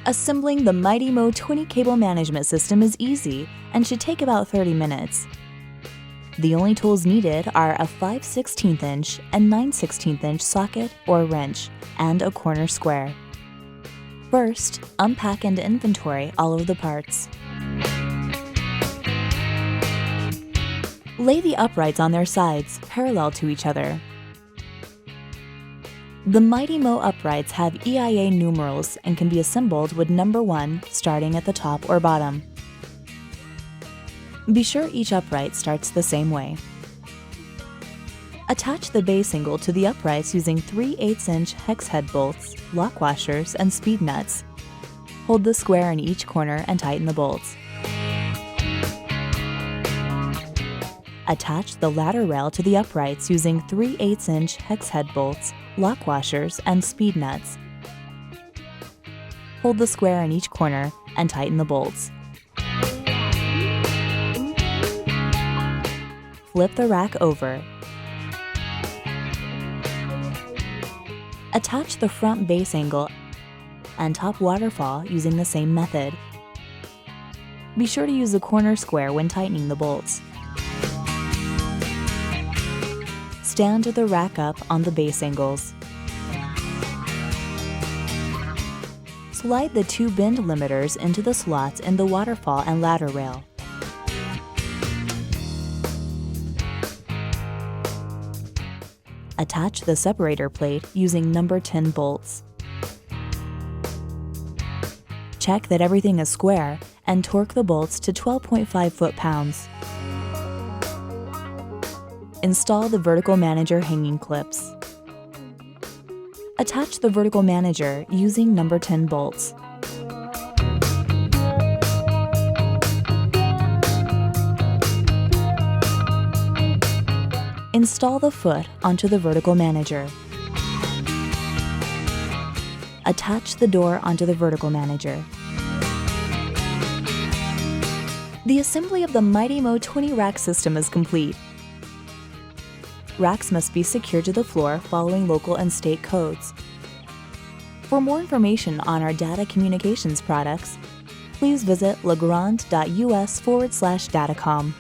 Assembling the Mighty Mo 20 cable management system is easy and should take about 30 minutes. The only tools needed are a 5/16" and 9/16" socket or wrench and a corner square. First, unpack and inventory all of the parts. Lay the uprights on their sides, parallel to each other. The Mighty Mo uprights have EIA numerals and can be assembled with number 1 starting at the top or bottom. Be sure each upright starts the same way. Attach the base angle to the uprights using 3/8" hex head bolts, lock washers, and speed nuts. Hold the square in each corner and tighten the bolts. Attach the ladder rail to the uprights using 3/8" hex head bolts, lock washers, and speed nuts. Hold the square in each corner and tighten the bolts. Flip the rack over. Attach the front base angle and top waterfall using the same method. Be sure to use the corner square when tightening the bolts. Stand the rack up on the base angles. Slide the 2 bend limiters into the slots in the waterfall and ladder rail. Attach the separator plate using number 10 bolts. Check that everything is square and torque the bolts to 12.5 foot-pounds. Install the vertical manager hanging clips. Attach the vertical manager using number 10 bolts. Install the foot onto the vertical manager. Attach the door onto the vertical manager. The assembly of the Mighty Mo 20 rack system is complete. Racks must be secured to the floor following local and state codes. For more information on our data communications products, please visit legrand.us/datacom.